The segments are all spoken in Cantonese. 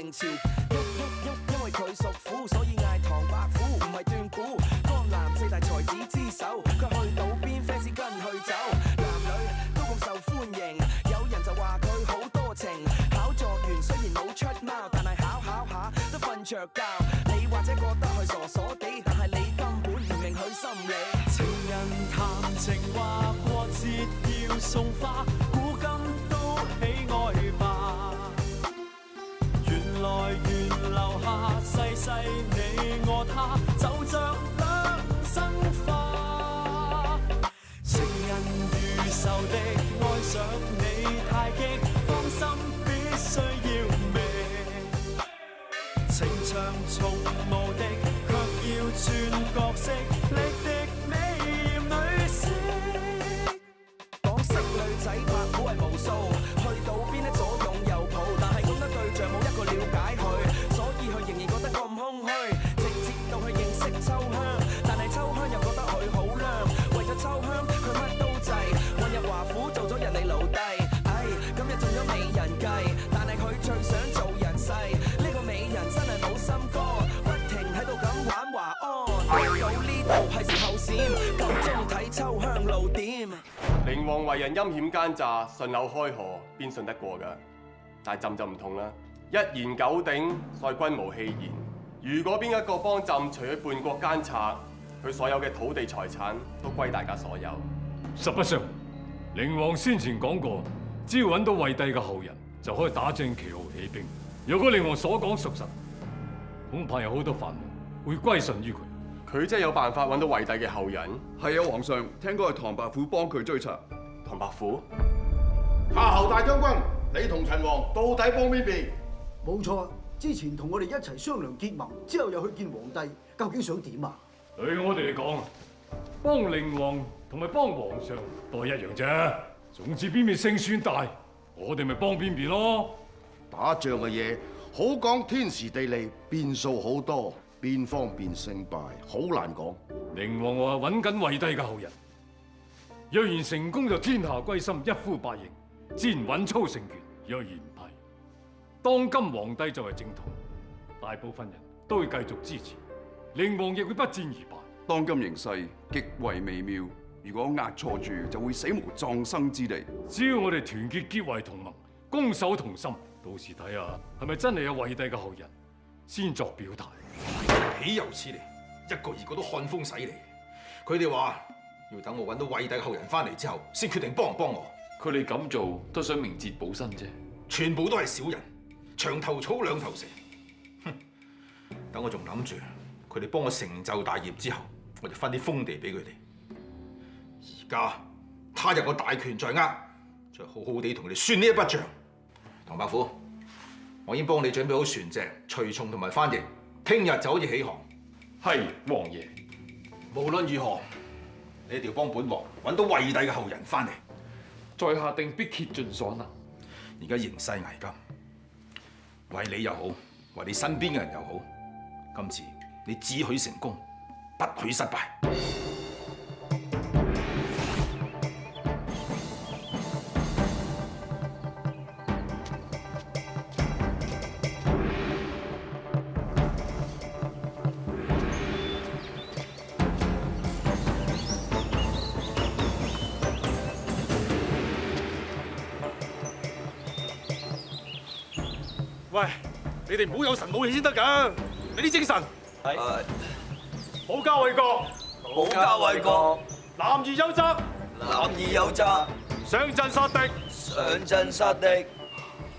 明朝。因為佢屬虎，所以嗌唐伯虎，唔係斷估。江南四大才子之首，佢去到邊 fans 跟佢走。男女都咁受歡迎，有人就話佢好多情。考狀元雖然冇出貓，但係考下都瞓着覺。你或者覺得佢傻傻地，但係你根本唔明佢心理。情人談情話過節要送花，古今都喜愛吧。緣來緣留下世世你我他，就像兩生花。情人如仇敵，愛上你太激，芳心必須要覓。情長從無敵，卻要轉角色，力敵美豔女色。港式女仔拍好係無數，去到邊咧左擁右抱，但係咁多對象冇一個了解佢，所以佢仍然覺得咁空虛。直接到去認識秋香，但係秋香又覺得佢好娘，為咗秋香佢乜都制，混入華府做咗人哋奴隸。唉，今日中咗美人計，但係佢最想做人世。呢個美人真係冇心肝，不停喺度咁玩華安。到呢度係時候閃，夠鐘睇秋香露點。寧王為人陰險奸詐，順口開河邊信得過㗎？但係朕就唔同啦，一言九鼎，所以君無戲言。如果邊一個幫朕除咗叛國奸賊，佢所有嘅土地財產都歸大家所有。實不相，寧王先前講過，只要揾到惠帝嘅後人，就可以打正旗號起兵。如果寧王所講屬實，恐怕有好多藩王會歸順於佢。佢真係有辦法揾到惠帝嘅後人？係啊，皇上，聽講係唐伯虎幫佢追查。唐伯虎？夏侯大將軍，你同陳王到底幫邊邊？冇錯，之前同我哋一齊商量結盟，之後又去見皇帝，究竟想點啊？對我哋嚟講，幫寧王同埋幫皇上都係一樣啫。總之邊邊勝算大，我哋咪幫邊邊咯。打仗嘅嘢好講天時地利，變數好多，邊方面勝敗好難講。寧王話揾緊惠帝嘅後人，若然成功就天下歸心，一呼百應，自然穩操勝權；若然唔係，當今皇帝就係正統，大部分人都會繼續支持，寧王亦會不戰而敗。當今形勢極為微妙，如果押錯住，就會死無葬身之地。只要我哋團結結為同盟，攻守同心，到時睇下係咪真係有惠帝嘅後人，先作表態。豈有此理！一個二個都看風使嚟。佢哋話要等我揾到惠帝嘅後人翻嚟之後，先決定幫唔幫我。佢哋咁做都想明哲保身啫，全部都係小人，牆頭草兩頭蛇。哼！等我仲諗住佢哋幫我成就大業之後，我就分啲封地俾佢哋。而家他日我大權在握，再好好地同佢哋算呢一筆帳。唐伯虎，我已經幫你準備好船隻、隨從同埋翻譯，聽日就可以起航。係王爺。無論如何，你一定要幫本王揾到惠帝嘅後人翻嚟。在下定必竭盡所能。而家形勢危急，為你又好，為你身邊嘅人又好，今次你只許成功，不許失敗。喂，你哋唔好有神冇氣先得㗎，俾啲精神。係。保家衛國，保家衛國，男兒有責，男兒有責，上陣殺敵，上陣殺敵，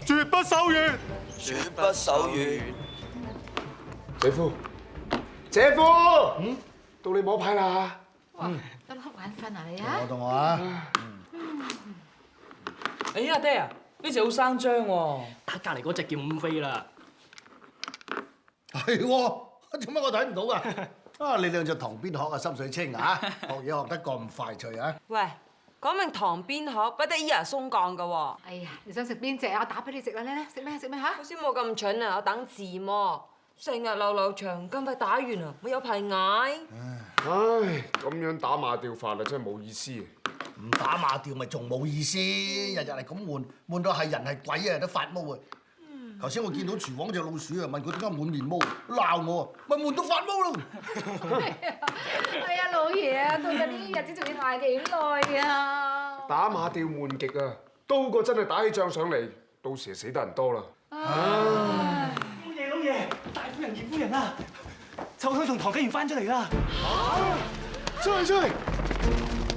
絕不手軟，絕不手軟。姐夫，姐夫，到你摸牌啦。哇，得瞌眼瞓啊你啊？我同我啊。哎呀，爹啊！呢隻好生張喎，打隔離嗰隻叫五飛啦。係喎，做乜我睇唔到啊？啊，你兩隻塘邊鶴啊，心水清啊，學嘢學得咁快脆啊！喂，講明塘邊鶴不得依人鬆降噶喎。哎呀，你想食邊隻啊？我打俾你食啦，咧食咩食咩嚇？我先冇咁蠢啊，我等字幕，成日流長，咁快打完啊，我有排捱。唉，咁樣打馬吊法啊，真係冇意思。唔打馬吊咪仲冇意思，日日係咁換到係人係鬼啊，都發毛啊！頭先我見到廚房隻老鼠啊，問佢點解滿面毛，鬧我，咪悶到發毛咯。哎呀，老爺啊，到底呢啲日子仲要捱幾耐啊？打馬吊悶極啊，都過真係打起仗上嚟，到時死得人多啦。老爺，大夫人、二夫人啊，秋香同唐景如翻出嚟啦！出去！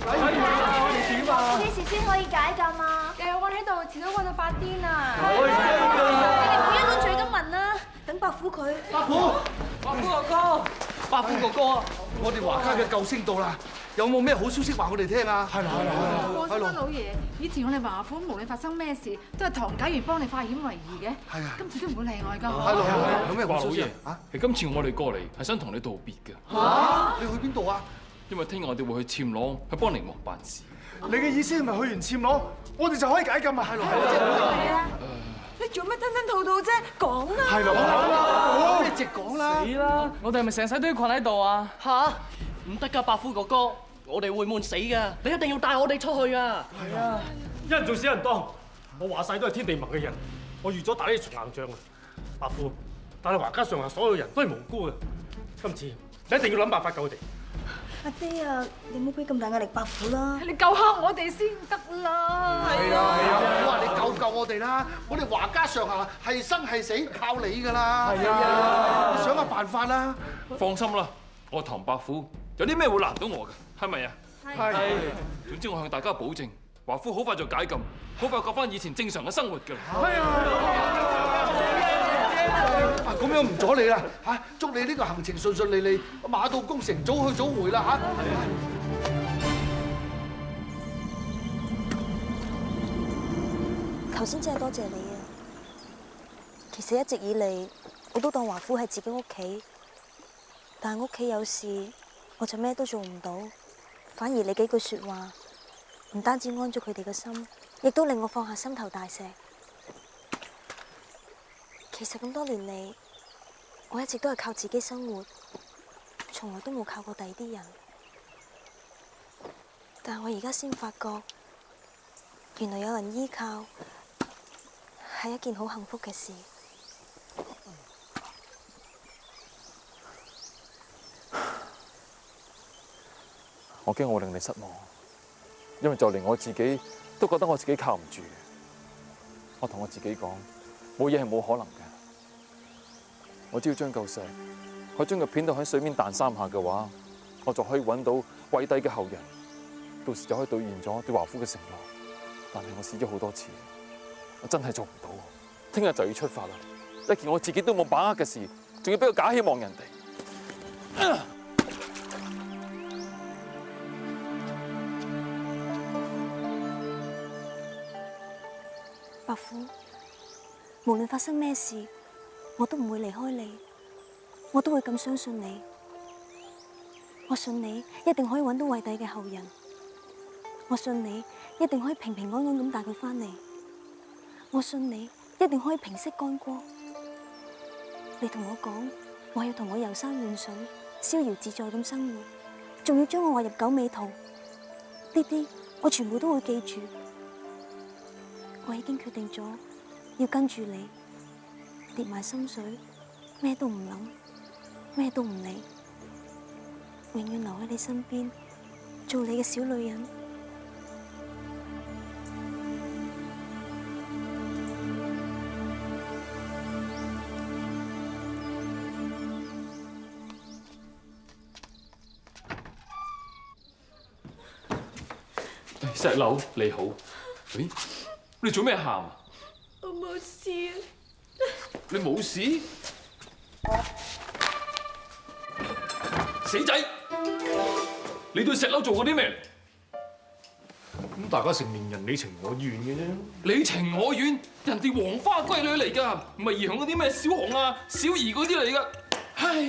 我哋點啊？幾時先可以解禁啊？又有韞喺度，遲早韞到發癲啊！你哋每一輪嘴咁問啦，等伯父佢。伯父哥哥，伯父哥哥，我哋華家嘅救星到啦！有冇咩好消息話我哋聽啊？係放心啦，老爺，以前我哋華府無論發生咩事，都係唐解元幫你化險為夷嘅。係啊，今次都唔會例外㗎。有咩話，老爺？係今次我哋過嚟係想同你道別嘅。嚇！你去邊度啊？因為聽日我哋會去暹羅去幫寧王辦事。你嘅意思係咪去完暹羅，我哋就可以解禁啊？係啊！你做咩吞吞吐吐啫？講啦！係咯，你直講啦！死啦！我哋係咪成世都要困喺度啊？吓，唔得㗎，伯父哥哥，我哋會悶死㗎！你一定要帶我哋出去啊！係啊！一人做死人當，我話晒都係天地盟嘅人，我預咗打呢場硬仗啊！伯父，但係華家上下所有人都係無辜嘅，今次你一定要諗辦法救佢哋。阿爹啊，你唔好俾咁大壓力伯父啦！你救下我哋先得啦！係啊！我話你救我哋啦！我哋華家上下係生係死靠你㗎啦！係啊！你想下辦法啦！放心啦，我唐伯虎有啲咩會難到我嘅，係咪啊？係。總之我向大家保證，華夫好快就解禁，好快過翻以前正常嘅生活㗎啦。係啊！咁樣唔阻你啦嚇，祝你呢個行程順順利利，馬到功成，早去早回啦嚇！頭先真係多謝你啊！其實一直以嚟我都當華夫係自己屋企，但係屋企有事我就咩都做唔到，反而你幾句説話，唔單止安咗佢哋嘅心，亦都令我放下心頭大石。其實咁多年嚟，我一直都係靠自己生活，從來都冇靠過第二啲人。但係我而家先發覺，原來有人依靠係一件好幸福嘅事。我驚我令你失望，因為就連我自己都覺得我自己靠唔住。我同我自己講，冇嘢係冇可能嘅。我只要將嚿石，可以將佢片到喺水面彈3下嘅話，我就可以揾到偉帝嘅後人，到時就可以兌現咗對華夫嘅承諾。但係我試咗好多次，我真係做唔到。聽日就要出發啦，一件我自己都冇把握嘅事，仲要俾個假希望人哋。伯父，無論發生咩事，我都唔會離開你，我都會咁相信你。我信你一定可以揾到偉帝嘅後人，我信你一定可以平平安安咁帶佢返嚟，我信你一定可以平息干戈。你同我講話要同我遊山玩水，逍遙自在咁生活，仲要將我劃入九尾圖，呢啲我全部都會記住。我已經決定咗要跟住你，跌埋心水，咩都唔諗，咩都唔理，永遠留喺你身邊，做你嘅小女人。石榴你好，咦？你做咩喊啊？我冇事啊！你冇事？死仔！你對石榴做過啲咩？咁大家成年人，你情我願嘅啫。你情我願，人哋黃花閨女嚟㗎，唔係兒行嗰啲咩小紅啊、小儀嗰啲嚟㗎。唉，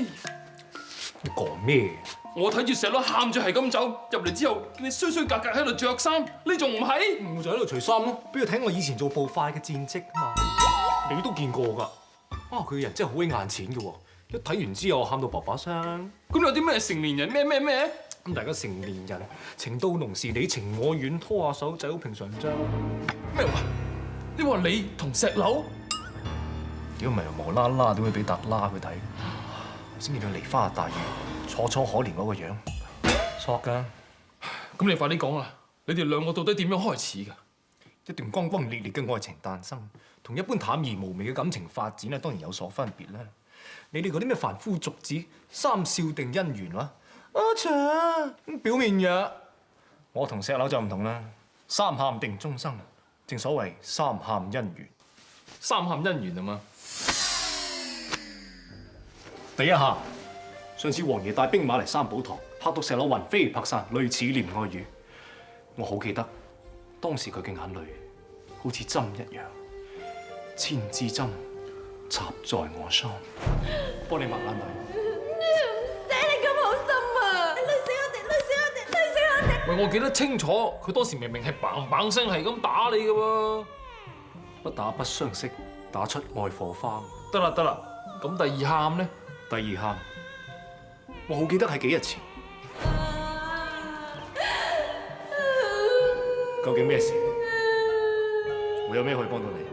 你講咩？我睇住石榴喊住係咁走入嚟之後，見你衰衰格格喺度着衫，你仲唔係？我就喺度除衫咯，俾佢睇我以前做步快嘅戰績嘛。你都見過㗎。啊，佢嘅人真係好鬼眼淺嘅喎，一睇完之後喊到爸爸聲。咁有啲咩成年人咩？咁大家成年人情到濃時你情我願，拖下手仔好平常啫。咩話？你話你同石榴？如果唔係無啦啦點會俾達拉佢睇？我先見到梨花大雨，楚楚可憐嗰個樣，索㗎。咁你快啲講啦！你哋兩個到底點樣開始㗎？一段轟轟烈烈嘅愛情誕生，同一般淡而無味嘅感情發展咧，當然有所分別啦。你哋嗰啲咩凡夫俗子、三笑定姻緣話，阿長表面嘅，我同石榴就唔同啦。三喊定終生，正所謂三喊姻緣。三喊姻緣啊嘛！第一喊，上次王爺帶兵馬嚟三寶堂，嚇到石榴魂飛魄散，類似戀愛語。我好記得，當時佢嘅眼淚好似針一樣，千支針插在我心，幫你抹眼淚。死你咁好心啊！你累死我哋，累死我哋，累死我哋！喂，我記得清楚，佢當時明明係砰砰聲係咁打你嘅喎。不打不相識，打出愛火花。得啦得啦，咁第二喊咧？第二喊，我好記得係幾日前。究竟咩事？我有咩可以幫到你？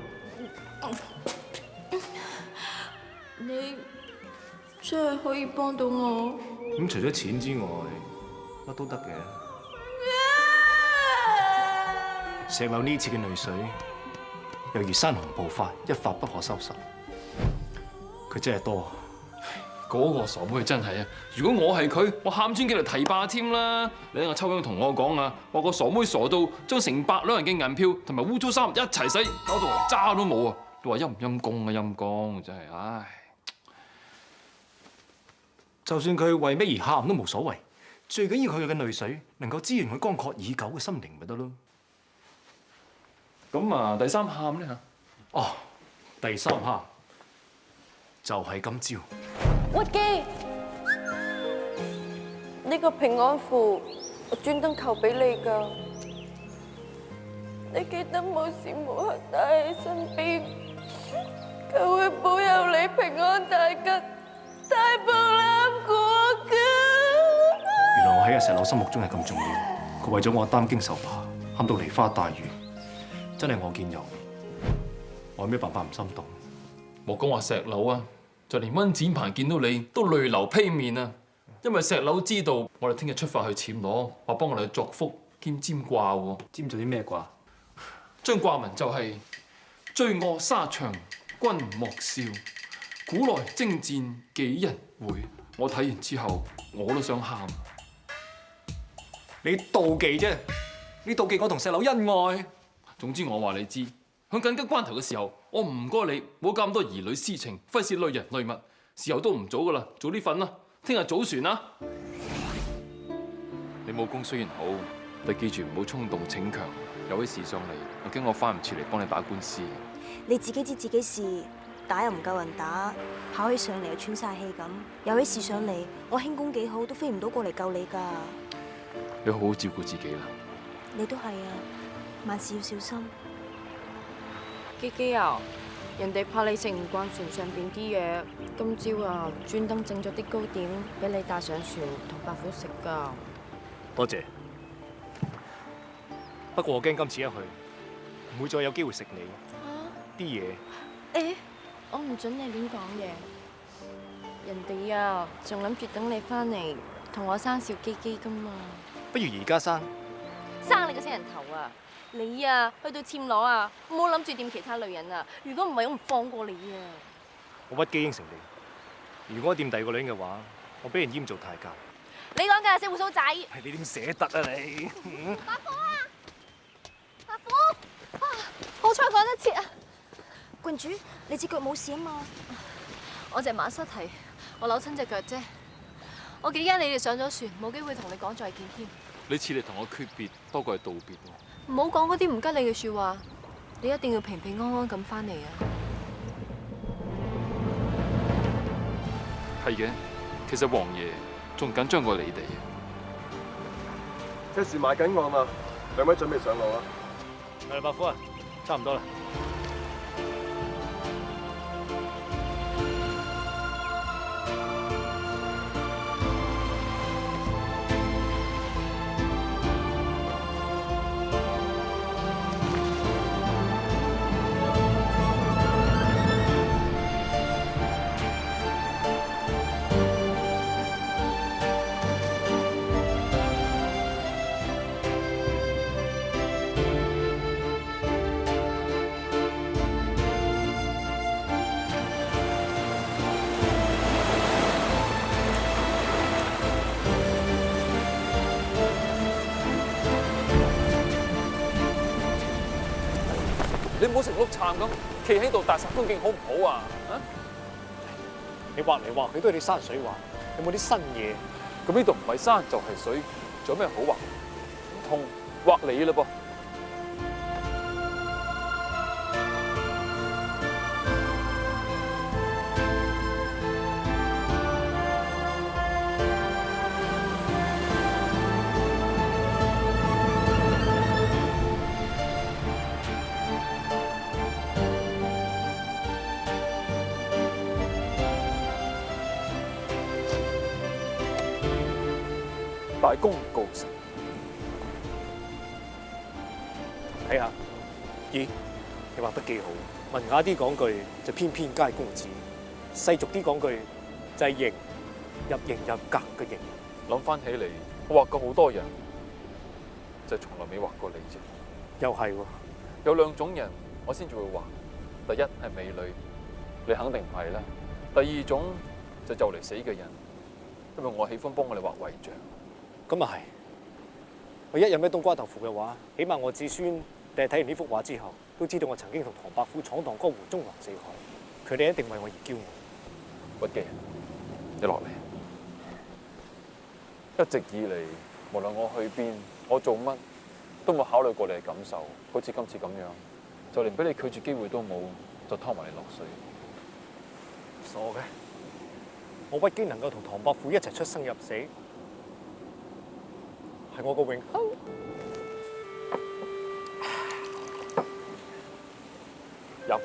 你真係可以幫到我？咁除咗錢之外，乜都得嘅。石榴呢次嘅淚水，猶如山洪暴發，一發不可收拾。佢真係多。嗰個傻妹真係啊！如果我係佢，我喊專機嚟提霸添啦！你聽阿秋香同我講啊，話個傻妹傻到將成百兩人嘅銀票同埋污糟衫一齊洗，搞到連渣都冇啊！你話陰唔陰公啊？陰公真係，唉！就算佢為咩而喊都冇所謂，最緊要佢嘅淚水能夠滋潤佢乾涸已久嘅心靈咪得咯。咁啊，第三喊咧嚇？哦，第三喊就係今朝。屈基，呢個平安符我專登求俾你㗎，你記得無時無刻帶喺身邊，佢會保佑你平安大吉、大步攬過㗎。原來我喺阿石榴心目中係咁重要，佢為咗我擔驚受怕，喊到梨花帶雨，真係我見猶憐。我有咩辦法唔心動？莫講話石榴啊！就連溫展鵬見到你都淚流披面啊！因為石榴知道我哋聽日出發去暹羅，話幫我哋作福兼占卦喎。占咗啲咩卦？張卦文就係醉臥沙場君莫笑，古來征戰幾人會。我睇完之後我都想喊。你妒忌啫！你妒忌我同石榴恩愛。總之我話你知。喺緊急關頭嘅時候，我唔該你，唔好咁多兒女私情，費事累人累物。時候都唔早噶啦，早啲瞓啦，聽日早船啦。你武功雖然好，但記住唔好衝動逞強，有啲事上嚟，我驚我翻唔切嚟幫你打官司。你自己知自己事，打又唔夠人打，跑起上嚟又喘晒氣咁，有啲事上嚟，我輕功幾好都飛唔到過嚟救你㗎。你好好照顧自己啦。你都係啊，萬事要小心。基基啊，人哋怕你食唔慣船上邊啲嘢，今朝啊專登整咗啲糕點俾你帶上船同伯父食㗎。多謝。不過我驚今次一去，唔會再有機會食你啲嘢。誒，我唔準你亂講嘢。人哋啊仲諗住等你翻嚟同我生小基基㗎嘛。不如而家生你個死人頭啊！你啊，去到暹羅啊，唔好諗住掂其他女人啊！如果唔係，我唔放過你啊！我屈機應承你，如果我掂第二個女人嘅話，我俾人閹做太監。你講嘅死鬍鬚仔！係你點捨得啊你？伯父啊！伯父！好彩趕得切啊！郡主，你隻腳冇事啊嘛？我隻馬失蹄，我扭親隻腳啫。我幾驚你哋上咗船，冇機會同你講再見添。你似嚟同我訣別，多過係道別喎。唔好講嗰啲唔吉利嘅説話，你一定要平平安安咁翻嚟啊！係嘅，其實王爺仲緊張過你哋啊！隻船埋緊岸啦，兩位準備上路啊！係啦，伯父啊，差唔多啦。你唔好成碌杉咁企喺度大煞風景好唔好啊？啊！你畫嚟畫去都係啲山水畫，有冇啲新嘢？咁呢度唔係山就係水，仲有咩好畫？唔通畫你嘞噃？大功告成，睇下，咦，你畫得幾好？文雅啲講句就翩翩皆公子，世俗啲講句就係型入格嘅型。諗翻起嚟，我畫過好多人，就從來未畫過你啫。又係喎，有兩種人我先至會畫，第一係美女，你肯定唔係啦。第二種就嚟死嘅人，因為我喜歡幫我哋畫遺像。咁啊係，我一有咩冬瓜豆腐嘅話，起碼我子孫第日睇完呢幅畫之後，都知道我曾經同唐伯虎闖蕩江湖、中橫四海，佢哋一定為我而驕傲。屈機，你落嚟。一直以嚟，無論我去邊，我做乜，都冇考慮過你嘅感受，好似今次咁樣，就連俾你拒絕機會都冇，就拖埋你落水。傻嘅，我屈機能夠同唐伯虎一齊出生入死。係我個榮幸。飲。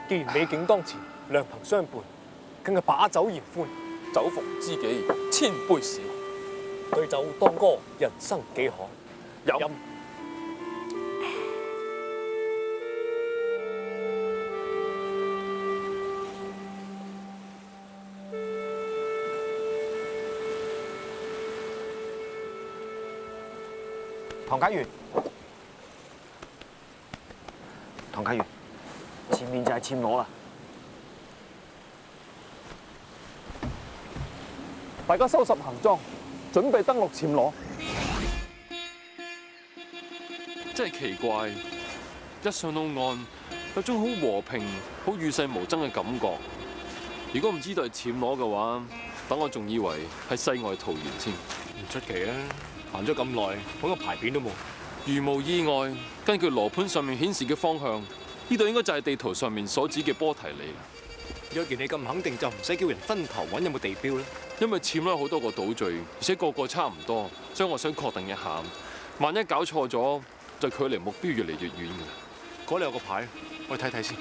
既然美景當前，良朋相伴，更係把酒言歡。酒逢知己千杯少，對酒當歌，人生幾可。飲。唐家園，唐家園，前面就係暹羅啦。大家收拾行裝，準備登陸暹羅。真係奇怪，一上到岸，有種好和平、好與世無爭嘅感覺。如果唔知道係暹羅嘅話，等我仲以為係世外桃源添。唔出奇啊！行咗咁耐，揾個牌匾都冇。如無意外，根據羅盤上面顯示嘅方向，呢度應該就係地圖上面所指嘅波提里啦。若然你咁肯定，就唔使叫人分頭揾有冇地標啦。因為暹羅有好多個島嶼，而且個個差唔多，所以我想確定一下，萬一搞錯咗，就距離目標越嚟越遠嘅。嗰度有個牌，我去睇睇先。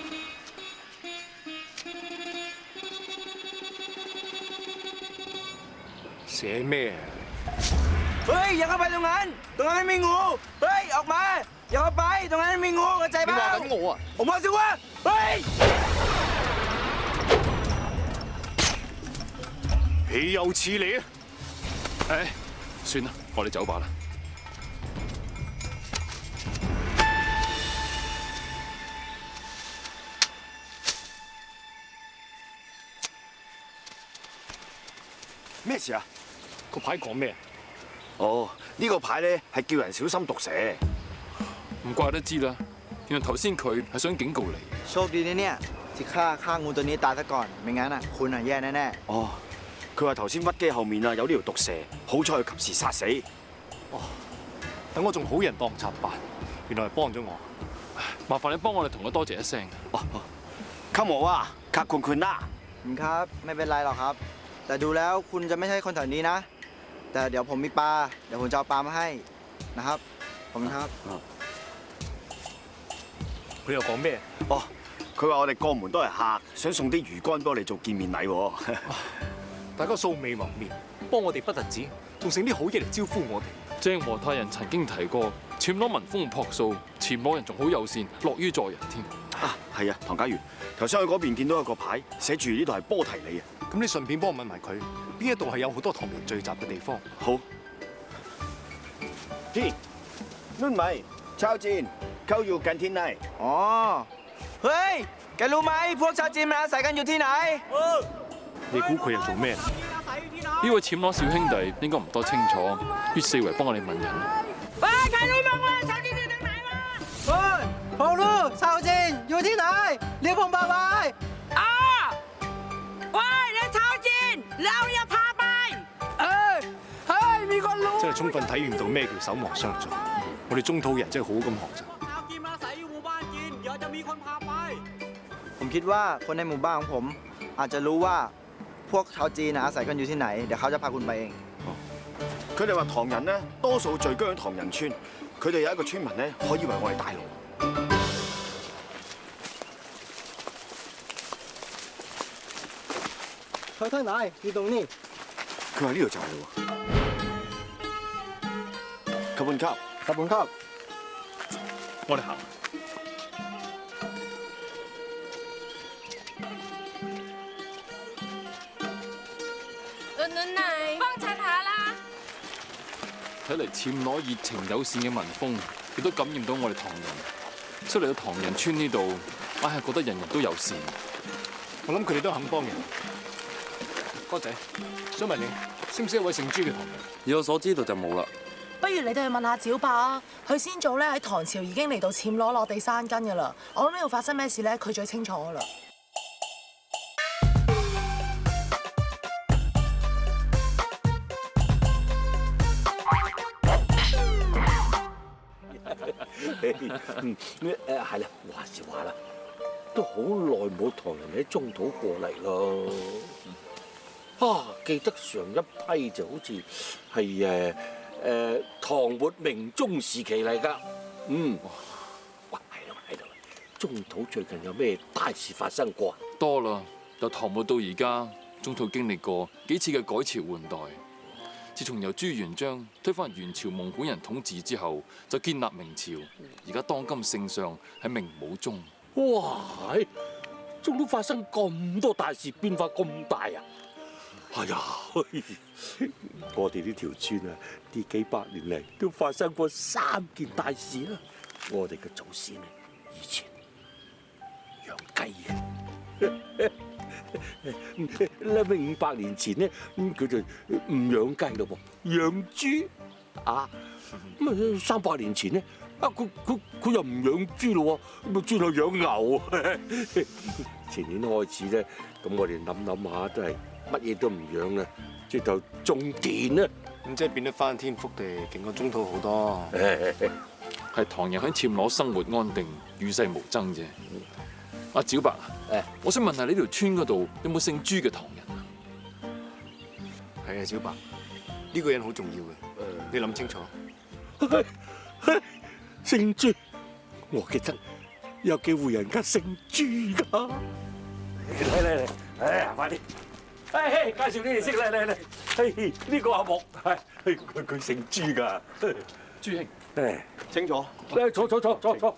寫咩？喂，有個擺動眼喺面我，喂，惡馬，有個擺動眼喺面我個仔包。你話緊我啊？我冇笑啊！喂，豈有此理啊！誒，算啦，我哋走吧啦。咩事啊？個牌講咩？哦，呢個牌咧係叫人小心毒蛇。唔怪得知啦，原來頭先佢係想警告你。โชคดีนะเนี่ยที่ฆ่างูตัวนี้ตายซะก่อนไม่งั้นอ่ะคุณอ่ะแย่แน่ๆ哦，佢話頭先屈機後面啊有呢條毒蛇，好彩佢及時殺死。哦，等我仲好人當賊辦，原來係幫咗我。麻煩你幫我哋同佢多謝一聲。哦，ข้าหมอว่าขอบคุณนะครับไม่เป็นไรหรอกครับแต่ดูแล้วคุณจะไม่ใช่คนแถวนี้นะแต่เดี๋ยวผมมีปลาเดี๋ยวผมจะเอาปลามาให้นะครับขอบคุณครับ佢又講咩？哦，佢話我哋過門都係客，想送啲魚乾俾我哋做見面禮喎。大家素未謀面，幫我哋不特止，仲整啲好嘢嚟招呼我哋。鄭和太人曾經提過，暹羅民風樸素，暹羅人仲好友善，樂於助人添。啊，係啊，唐家園，頭先去嗰邊見到有個牌，寫住呢度係波提里啊。咁你順便幫我問埋佢，邊一度係有好多唐人聚集嘅地方？好。G，นู่นไหมชาวจีนเขาอยู่กันที่ไหน？哦，เฮ้ยแกรู้ไหมพวกชาวจีนมันอาศัยกันอยู่ที่ไหน？你估佢又做咩？呢位暹羅小兄弟應該唔多清楚，於四圍幫我哋問人。喂，ใครรู้บ้างว่าชาวจีนอยู่ตรงไหนวะ？好咯，哨戰要ที่ไหนเรียกผมมาไว้啊！喂，你抄戰，เรา要พาไปมีคนรู้真係充分體驗到咩叫守望相助。我哋中土人真係好咁學習。 ผมคิดว่าคนในหมู่บ้านของผมอาจจะรู้ว่าพวกชาวจีนอาศัยกันอยู่ที่ไหนเดี๋ยวเขาจะพาคุณไปเอง佢哋話唐人咧多數聚居喺唐人村，佢哋有一個村民咧可以為我哋帶路。去ทางไหนอยู่ตรงนี้ 佢話呢度就係喎。ขอบคุณครับ。ขอบคุณครับ。我哋行。睇嚟暹羅熱情友善嘅民風，亦都感染到我哋唐人。出嚟到唐人村呢度，我係覺得人人都友善。我諗佢哋都肯幫人。哥仔，想問你識唔識一位姓朱嘅唐人？以我所知道就冇啦。不如你哋去問下趙伯啊，佢先祖咧喺唐朝已經嚟到暹羅落地生根㗎啦。我諗呢度發生咩事咧，佢最清楚㗎啦。係啦，話時話啦，都好耐冇唐人喺中土過嚟咯。記得上一批就好似係唐末明宗時期嚟㗎。哇，係啦，中土最近有咩大事發生過？多啦，由唐末到而家，中土經歷過幾次嘅改朝換代。自從由朱元璋推翻元朝蒙古人統治之後，就建立明朝。而家當今聖上係明武宗。哇！中都發生咁多大事，變化咁大啊！哎呀，我哋呢條村啊，呢幾百年嚟都發生過3件大事啦。我哋嘅祖先啊，以前養雞嘅。500年前咧，佢就唔養雞咯喎，養豬啊！咁300年前咧，佢又唔養豬咯喎，咁啊轉去養牛。前年開始咧，咁我哋諗下都係乜嘢都唔養啦，即係就種田啦。咁即係變得翻天覆地，勁過中土好多。係唐人喺暹羅生活安定，與世無爭啫。阿趙伯，我想問下呢條村嗰度有冇姓朱嘅唐人啊？係啊，趙伯，呢個人好重要嘅，你諗清楚。姓朱，我記得有幾戶人家姓朱㗎。嚟，快啲！介紹你哋識嚟，呢個阿木，佢姓朱㗎。朱兄，清楚。坐。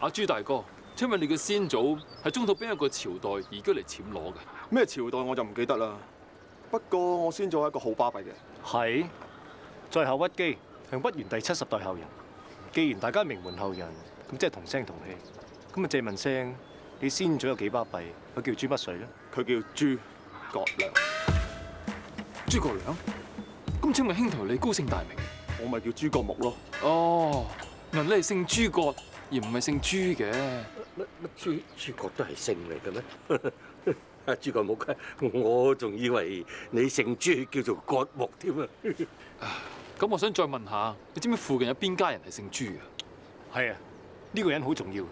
阿朱大哥。請問你嘅先祖係中土邊一個朝代移居嚟暹羅嘅？咩朝代我就唔記得啦。不過我先祖係一個好巴閉嘅。係，在後屈機，向北元第70代後人。既然大家名門後人，咁即係同聲同氣。咁啊，借問聲，你先祖有幾巴閉？佢叫朱乜水咧？佢叫諸葛亮。諸葛亮？咁請問兄台你高姓大名？我咪叫諸葛木咯。哦，原來你係姓諸葛，而唔係姓朱嘅。乜諸葛都係姓嚟嘅咩？阿諸葛木，我仲以為你姓朱叫做葛木添啊！咁我想再問下，你知唔知附近有邊家人係姓朱啊？係啊，呢個人好重要。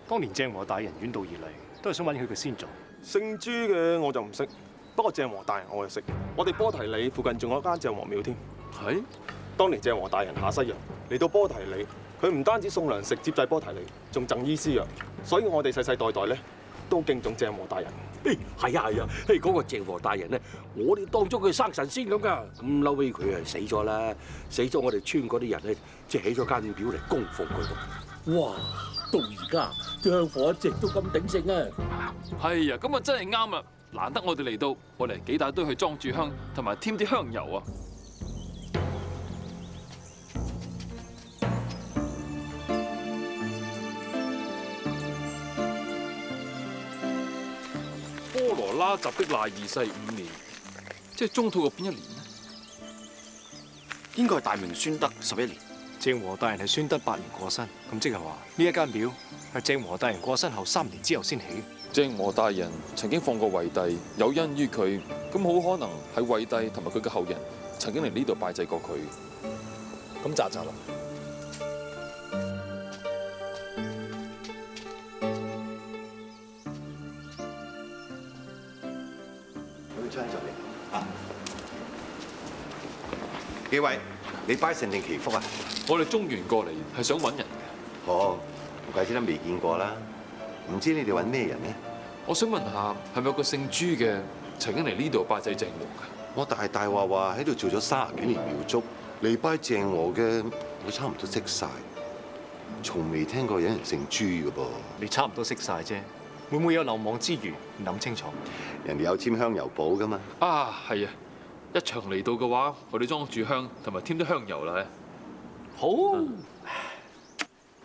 當年鄭和大人遠道而嚟，都係想揾佢嘅先祖。姓朱嘅我就唔識，不過鄭和大人我就識。我哋波提里附近仲有一間鄭和廟添。係？當年鄭和大人下西洋嚟到波提里，佢唔單止送糧食接濟波提里，仲贈醫施藥，所以我哋世世代代咧都敬重鄭和大人。係啊，嗰個鄭和大人咧，我哋當咗佢生神仙咁噶。咁嬲尾佢係死咗啦，死咗我哋村嗰啲人咧，即係起咗間廟嚟供奉佢。哇！到而家香火一直都咁鼎盛啊！係啊，咁啊真係啱啊！難得我哋嚟到，我哋幾大堆去裝住香，同埋添啲香油啊！波羅拉集的賴二世5年，即係中土嘅邊一年呢？應該係大明宣德11年。鄭和大人係宣德8年過身，咁即係話呢一間廟係鄭和大人過身後3年之後先起。鄭和大人曾經放過惠帝，有恩於佢，咁好可能係惠帝同埋佢嘅後人曾經嚟呢度拜祭過佢。咁咋啦？幾位，你拜神定祈福啊？我哋中原過嚟係想揾人嘅。哦，唔怪之得未見過啦。唔知你哋揾咩人呢？我想問下，係咪有個姓朱嘅曾經嚟呢度拜祭鄭和㗎？我大話喺度做咗30幾年廟祝，嚟拜鄭和嘅我差唔多識晒，從未聽過有人姓朱嘅噃。你差唔多識晒啫，會唔會有漏網之魚？諗清楚。人哋有簽香油寶㗎嘛。啊，係啊！一場嚟到嘅話，我哋裝住香同埋添啲香油啦。好，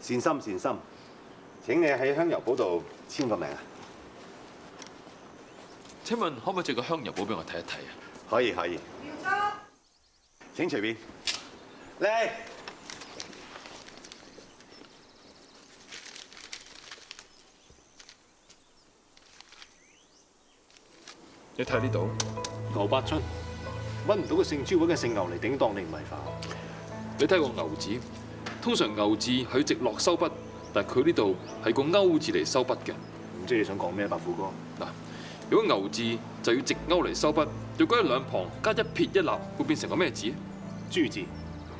善心。請你喺香油寶度簽個名啊！請問可唔可以借個香油寶俾我睇一睇啊？可以。廟祝，請隨便嚟。你睇呢度牛八春，揾唔到個姓朱揾嘅姓牛嚟頂當，你唔係吧？你睇個牛字，通常牛字係直落收筆，但係佢呢度係個勾字嚟收筆嘅。唔知你想講咩，白虎哥？嗱，如果牛字就要直勾嚟收筆，如果喺兩旁加一撇一捺，會變成個咩字？朱字。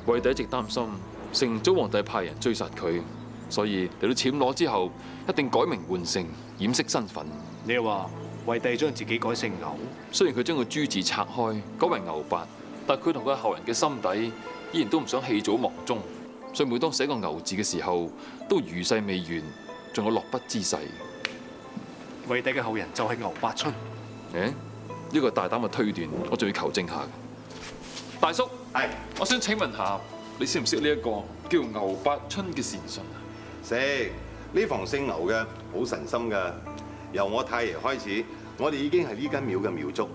惠帝一直擔心成祖皇帝派人追殺佢，所以嚟到暹羅之後，一定改名換姓，掩飾身份。你又話惠帝將自己改姓牛，雖然佢將個朱字拆開，改為牛八，但佢同佢後人嘅心底依然都唔想棄祖忘宗，所以每當寫個牛字嘅時候，都餘勢未完，仲有落筆之勢。惠帝嘅後人就係牛八春。呢個大膽嘅推斷，我仲要求證下。大叔，係，我想請問下，你識唔識呢一個叫牛八春嘅善信啊？識，呢房姓牛嘅好神心㗎。由我太爺開始，我哋已經係呢間廟嘅廟祝。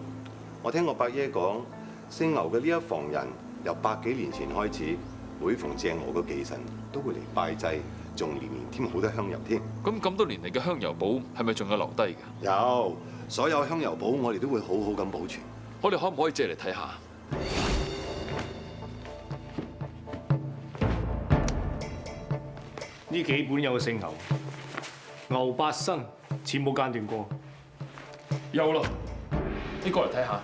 我聽我伯爺講，姓牛嘅呢一房人由100幾年前開始，每逢鄭和嘅忌辰都會嚟拜祭，仲年年添好多香油添。咁多年嚟嘅香油寶係咪仲有留低㗎？有，所有香油寶我哋都會好好咁保存。我哋可唔可以借嚟睇下？呢幾本有個姓牛，牛八生，似冇間斷過。有啦，你過嚟睇下。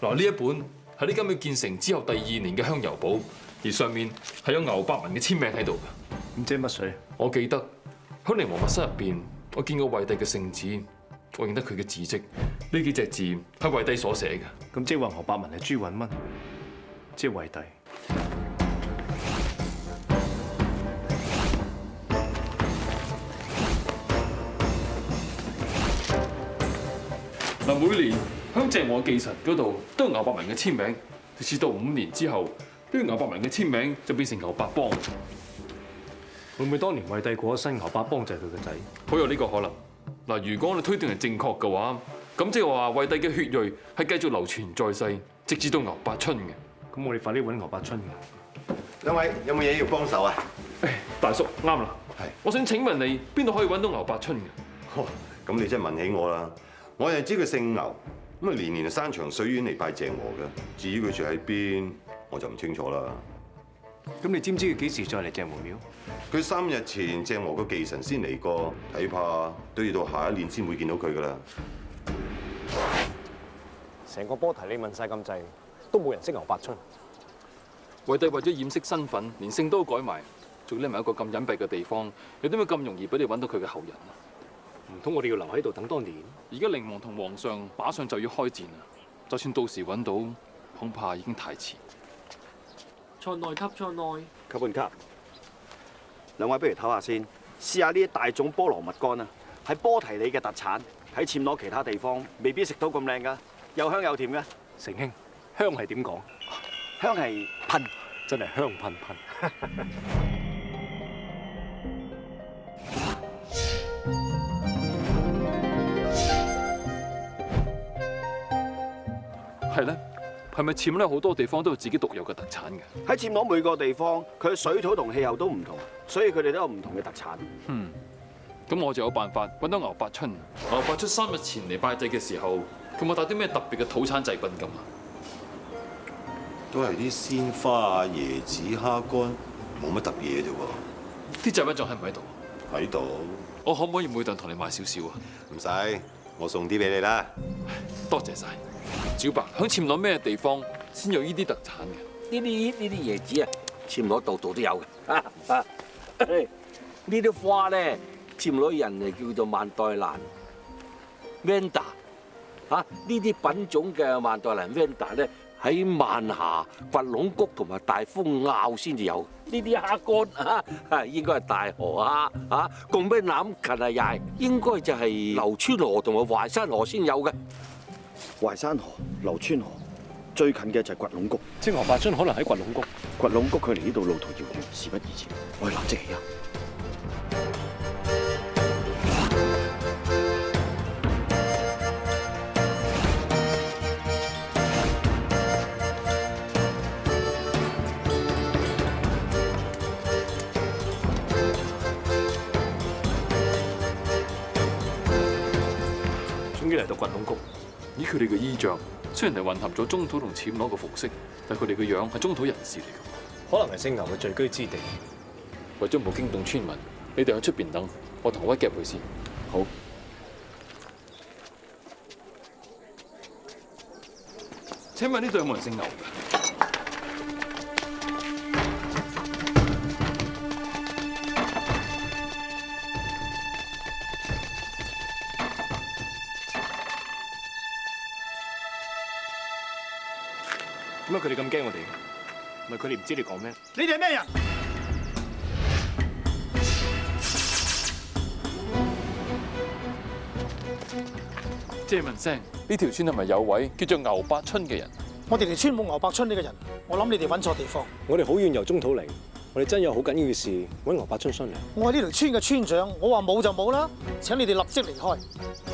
嗱，呢一本係呢間廟建成之後第2年嘅香油寶，而上面係有牛八文嘅簽名喺度嘅。唔知乜水？我記得喺靈王密室入邊，我見過惠帝嘅聖旨，我認得佢嘅字跡。呢幾隻字係惠帝所寫嘅。咁即係話牛八文係朱允炆，即係惠帝。嗱，每年喺鄭和忌辰嗰度都有牛八文嘅簽名，直至到5年之後，呢個牛八文嘅簽名就變成牛八幫。會唔會當年惠帝過咗身，牛八幫就係佢個仔？好有呢個可能。嗱，如果我哋推斷係正確嘅話，咁即係話惠帝嘅血裔係繼續流傳在世，直至到牛八春嘅。咁我哋快啲揾牛八春嘅。兩位有冇嘢要幫手啊？大叔啱啦，係。我想請問你邊度可以揾到牛八春嘅？咁你真係問起我啦。我係知佢姓牛，咁啊年年山長水遠嚟拜鄭和嘅。至於佢住喺邊，我就唔清楚啦。咁你知唔知佢幾時再嚟鄭和廟？佢3日前鄭和個忌辰先嚟過，睇怕都要到下一年先會見到佢噶啦。成個波提你問晒咁滯，都冇人識牛八春。惠帝為咗掩飾身份，連姓都改埋，仲匿埋一個咁隱蔽嘅地方，又點會咁容易俾你揾到佢嘅後人啊？唔通我哋要留喺度等多年？而家靈王同皇上馬上就要開戰啦，就算到時揾到，恐怕已經太遲。菜內吸菜內，吸半吸。兩位不如唞下先，試下呢啲大種菠蘿蜜乾啊，係波提里嘅特產，喺暹羅其他地方未必食到咁靚噶，又香又甜嘅。成兄，香係點講？香係噴，真係香噴噴。係咧，係咪暹羅好多地方都有自己獨有嘅特產嘅？喺暹羅每個地方，佢嘅水土同氣候都唔同，所以佢哋都有唔同嘅特產。咁我就有辦法揾到牛百春。牛百春3日前嚟拜祭嘅時候，佢冇帶啲咩特別嘅土產祭品咁啊？都係啲鮮花啊、椰子、蝦乾，冇乜特別嘢啫喎。啲祭品仲喺唔喺度？喺度。我可唔可以每頓同你買少少啊？唔使，我送啲俾你啦。多謝晒。小白，喺暹羅咩地方先有呢啲特產嘅？呢啲椰子啊，暹羅度度都有嘅。呢啲花咧，暹羅人就叫做曼代蘭 （Vanda）。呢啲品種嘅曼代蘭 Vanda 咧，喺萬霞、掘龍谷同埋大風坳先至有。呢啲蝦乾應該係大河蝦共咩攬近啊又應該就係流川河同埋淮山河先有嘅。淮山河、流川河最近嘅就係掘龍谷。即牛百春可能喺掘龍谷。掘龍谷距離呢度路途遙遠，事不宜遲，我哋立即起行。終於嚟到掘龍谷。以佢哋嘅衣着，雖然係混合咗中土同暹羅嘅服飾，但佢哋嘅樣係中土人士嚟嘅。可能係姓牛嘅聚居之地。為咗冇驚動村民，你哋喺出邊等，我同威夾佢先。好。請問呢度有冇人姓牛㗎？點解佢哋咁驚我哋？咪佢哋唔知你講咩？你哋係咩人？借問聲，呢條村係咪有位叫做牛百春嘅人？我哋條村冇牛百春呢個人，我諗你哋揾錯地方。我哋好遠由中土嚟，我哋真有好緊要嘅事揾牛百春商量。我係呢條村嘅村長，我話冇就冇啦，請你哋立即離開。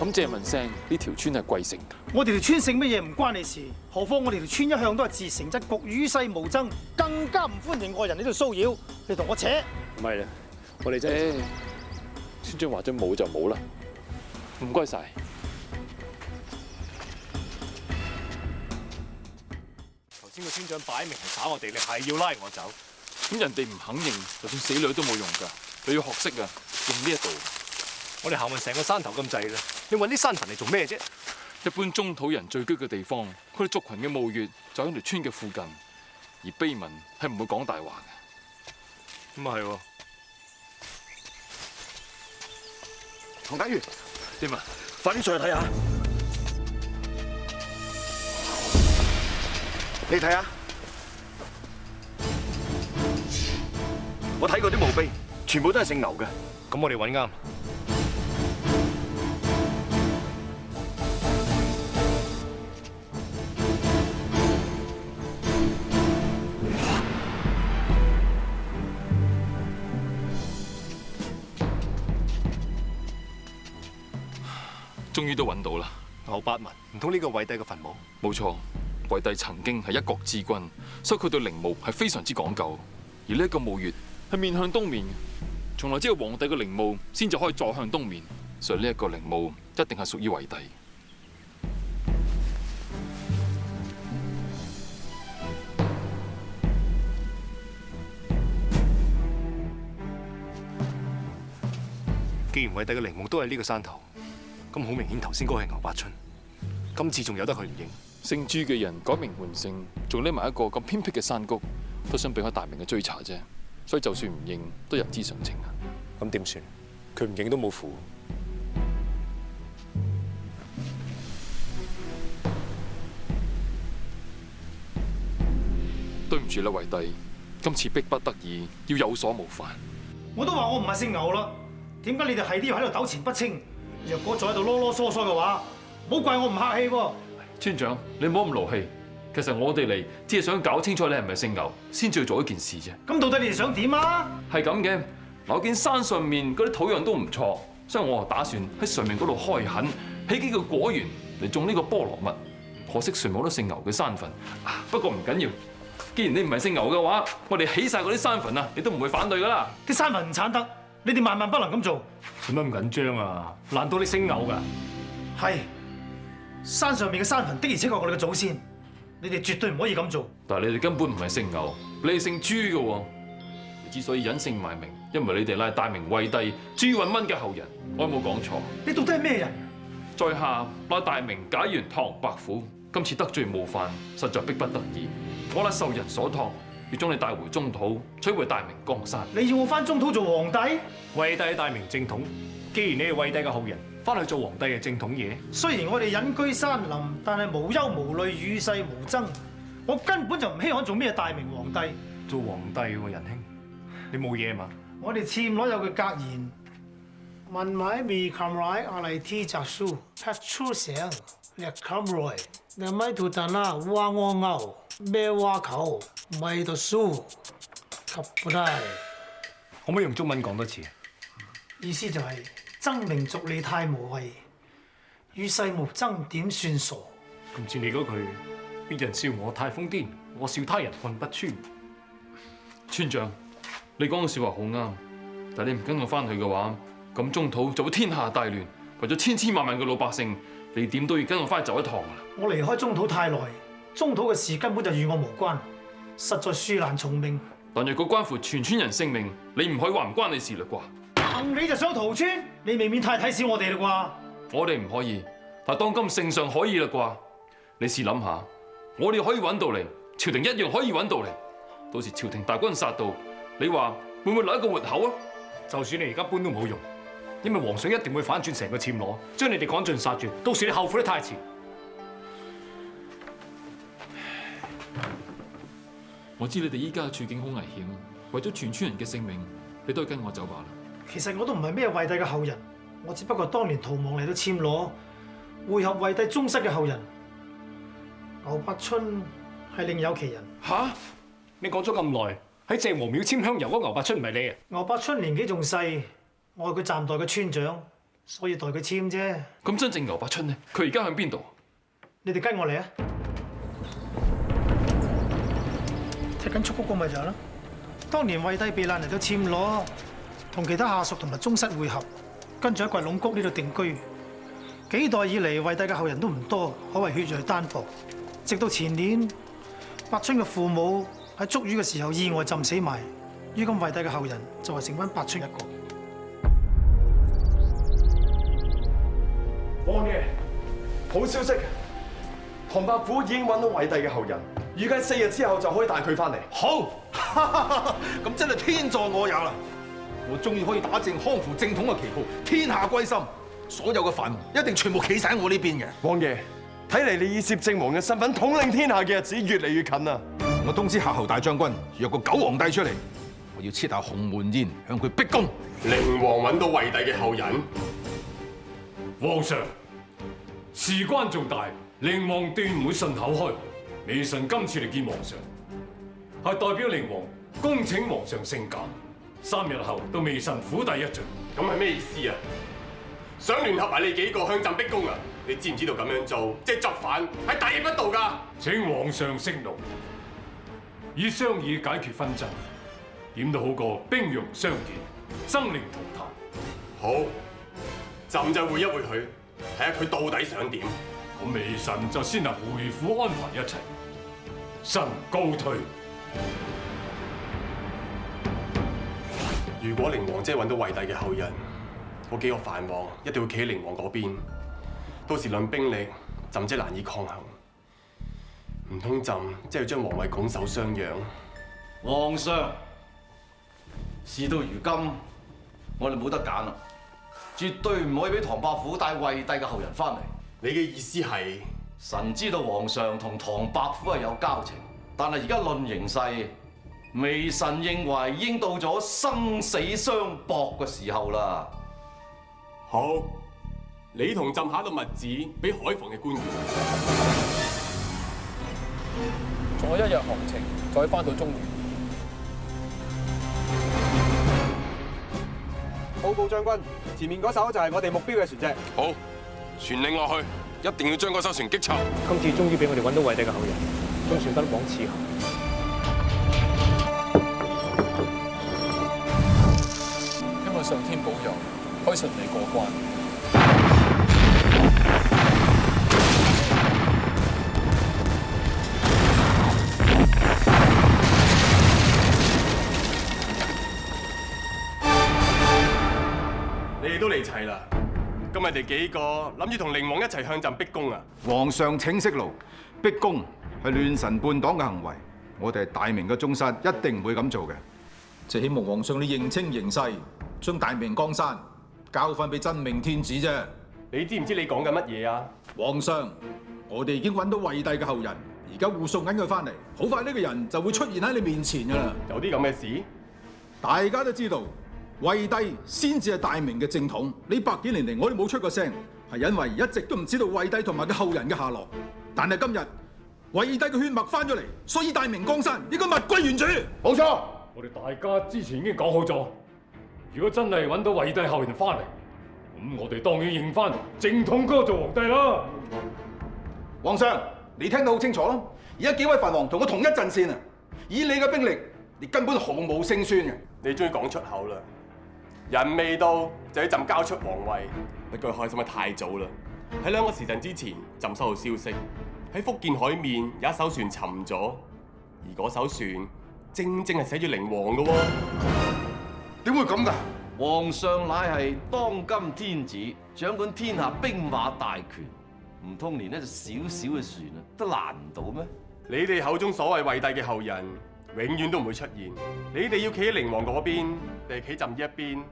咁借問聲，呢條村係貴姓？我哋條村姓乜嘢唔關你事，何況我哋條村一向都係自成一局，與世無爭，更加唔歡迎外人喺度騷擾。你同我扯？唔係啦，我哋真係村長話咗冇就冇啦，唔該晒。頭先個村長擺明係打我哋，你係要拉我走。咁人哋唔肯認，就算死女都冇用㗎。你要學識啊，用呢一度。我哋行運成個山頭咁滯啦，你揾啲山墳嚟做咩啫？一般中土人聚居嘅地方，佢哋族群嘅墓穴就喺條村嘅附近，而碑文係唔會講大話嘅。咁啊係喎。唐家瑜，點啊？快啲上去睇下。你睇下，我睇過啲墓碑，全部都係姓牛嘅。咁我哋揾啱。終於都揾到啦！牛百文，唔通呢個偉帝嘅墳墓？冇錯，偉帝曾經係一國之君，所以佢對陵墓係非常之講究。而呢一個墓穴係面向東面嘅，從來只有皇帝嘅陵墓先至可以坐向東面，所以呢一個陵墓一定係屬於偉帝。既然偉帝嘅陵墓都係呢個山頭，咁好明顯頭先嗰個係牛百春，今次仲有得佢唔認。姓朱嘅人改名換姓，仲匿埋一個咁偏僻嘅山谷，都想避開大明嘅追查啫。所以就算唔認，都人之常情啊。咁點算？佢唔認都冇符。對唔住啦，偉帝，今次迫不得已要有所冒犯。我都話我唔係姓牛啦，點解你哋係都要喺度糾纏不清？若果再喺度囉囉嗦嗦嘅話，唔好怪我唔客氣喎。村長，你唔好咁勞氣。其實我哋嚟只係想搞清楚你係咪姓牛，先至去做一件事啫。咁到底你哋想點啊？係咁嘅，我見山上面嗰啲土壤都唔錯，所以我打算喺上面嗰度開墾，起幾個果園嚟種呢個菠蘿蜜。可惜誰冇得姓牛嘅山墳。不過唔緊要，既然你唔係姓牛嘅話，我哋起晒嗰啲山墳啊，你都唔會反對噶啦。啲山墳唔剷得，你哋萬萬不能咁做。做乜咁緊張啊？難道你姓牛㗎？係，山上面嘅山墳的而且確我哋嘅祖先，你哋絕對唔可以咁做。但係你哋根本唔係姓牛，你係姓朱嘅喎。你之所以隱姓埋名，因為你哋乃係大明惠帝朱允炆嘅後人，我有冇講錯？你到底係咩人？在下乃大明解元唐伯虎，今次得罪冒犯，實在逼不得已。我乃受人所託，要將你帶回中土，取回大明江山。你要我翻中土做皇帝？惠帝大明正統，既然你係惠帝嘅後人，翻去做皇帝嘅正統嘢。雖然我哋隱居山林，但係無憂無慮，與世無爭。我根本就唔稀罕做咩大明皇帝。做皇帝喎，仁兄，你冇嘢嘛？我哋暹羅有句格言：文買未冚來，阿嚟 T 摘書，拍出聲，略冚來，你咪圖騰啦，挖我牛，咩挖球，咪讀書，及不得。可唔可以用中文講多次？意思就係爭名逐利太無謂，與世無爭點算傻？咁似你嗰句，別人笑我太瘋癲，我笑他人看不穿。村長，你講嘅説話好啱，但係你唔跟我翻去嘅話，咁中土就會天下大亂，為咗千千萬萬嘅老百姓，你點都要跟我翻去走一趟㗎啦。我離開中土太耐，中土嘅事根本就與我無關，實在恕難從命。但若果關乎全村人性命，你唔可以話唔關你事嘞啩？你就想屠村？你未免太睇小我哋啦啩？我哋唔可以，但當今聖上可以啦啩？你試諗下，我哋可以揾到你，朝廷一樣可以揾到你。到時朝廷大軍殺到，你話會唔會留一個活口啊？就算你而家搬都冇用，因為皇上一定會反轉成個暹羅，將你哋趕盡殺絕。到時你後悔得太遲。我知你哋依家嘅處境好危險，為咗全村人嘅性命，你都係跟我走吧啦。其實我都唔係咩惠帝嘅後人，我只不過當年逃亡嚟到暹羅，會合惠帝宗室嘅後人。牛伯春係另有其人。嚇！你講咗咁耐，喺鄭和廟簽香油嗰牛伯春唔係你啊？牛伯春年紀仲細，我係佢暫代嘅村長，所以代佢簽啫。咁真正牛伯春呢？佢而家喺邊度？你哋跟我嚟啊！踢緊蹴鞠個咪就係咯。當年惠帝避難嚟到暹羅，同其他下屬同埋宗室會合，跟住喺掘龍谷呢度定居。幾代以嚟，惠帝嘅後人都唔多，可謂血裔單薄。直到前年，伯春嘅父母喺捉魚嘅時候意外浸死埋，於今惠帝嘅後人就係剩翻伯春一個。王爺，好消息！唐伯虎已經揾到惠帝嘅後人，預計4日之後就可以帶佢翻嚟。好，咁真係天助我也啦！我終於可以打正康復正統嘅旗號，天下歸心，所有嘅藩王一定全部企晒喺我呢邊嘅。王爺，睇嚟你以攝政王嘅身份統領天下嘅日子越嚟越近啦！我通知夏侯大將軍約個狗皇帝出嚟，我要設下鴻門宴向佢逼宮。寧王揾到惠帝嘅後人，皇上，事關重大，寧王斷唔會順口開河。微臣今次嚟見皇上，係代表寧王恭請皇上聖駕，3日後到微臣府第一聚。咁係咩意思啊？想聯合埋你幾個向朕逼宮啊？你知唔知道咁樣做即係作反，係大逆不道㗎？請皇上息怒，以商議解決紛爭，點都好過兵戎相見，生靈塗炭。好，朕就會一會佢，睇下佢到底想點。咁微臣就先行回府安排一切，臣告退。如果寧王真係揾到惠帝嘅後人，嗰幾個藩王一定會企喺寧王嗰邊。到時論兵力，朕真係難以抗衡。唔通朕即係要將皇位拱手相讓？皇上，事到如今，我哋冇得揀啦，絕對唔可以俾唐伯虎帶惠帝嘅後人翻嚟。你嘅意思係？臣知道皇上同唐伯虎係有交情，但係而家論形勢，微臣認為已經到咗生死相搏嘅時候啦。好，你同朕下一道密旨俾海防嘅官員。仲有1日行程，再翻到中原。報告將軍，前面嗰艘就係我哋目標嘅船隻。好，傳令落去。一定要將嗰艘船擊沉。今次終於俾我哋揾到惠帝嘅後人，中船不枉此行。希望上天保佑，可以順利過關。你哋都嚟齊啦！今日你哋幾個諗住同靈王一齊向朕逼宮啊？皇上請息怒，逼宮係亂臣叛黨嘅行為，我哋係大明嘅宗室，一定唔會咁做嘅。就希望皇上你認清形勢，將大明江山交翻俾真命天子啫。你知唔知你講緊乜嘢啊？皇上，我哋已經揾到惠帝嘅後人，而家護送緊佢翻嚟，好快呢個人就會出現喺你面前㗎啦。有啲咁嘅事？大家都知道。惠帝先至係大明嘅正統，呢100幾年嚟我哋冇出過聲，係因為一直都唔知道惠帝同埋佢後人嘅下落。但係今日惠帝嘅血脈翻咗嚟，所以大明江山應該物歸原主。冇錯，我哋大家之前已經講好咗，如果真係揾到惠帝後人翻嚟，咁我哋當然認翻正統哥做皇帝啦。皇上，你聽到好清楚啦，而家幾位藩王同我同一陣線啊！以你嘅兵力，你根本毫無勝算嘅。你終於講出口啦！人未到就要朕交出皇位，不過開心得太早啦！喺2個時辰之前，朕收到消息，喺福建海面有一艘船沉咗，而嗰艘船正係寫住靈王嘅喎。點會咁㗎？皇上乃係當今天子，掌管天下兵馬大權，唔通連一隻小小嘅船啊都難唔到咩？你哋口中所謂惠帝嘅後人，永遠都唔會出現。你哋要企喺靈王嗰邊，定係企朕呢一邊？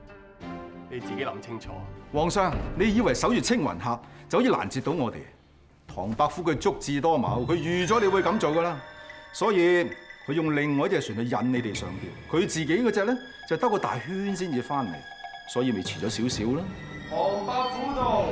你自己諗清楚。皇上，你以為守住青雲峽就可以攔截到我哋？唐伯虎佢足智多謀，佢預咗你會咁做㗎啦，所以佢用另外一隻船去引你哋上釣。佢自己嗰隻咧就兜個大圈先至翻嚟，所以咪遲咗少少啦。唐伯虎道。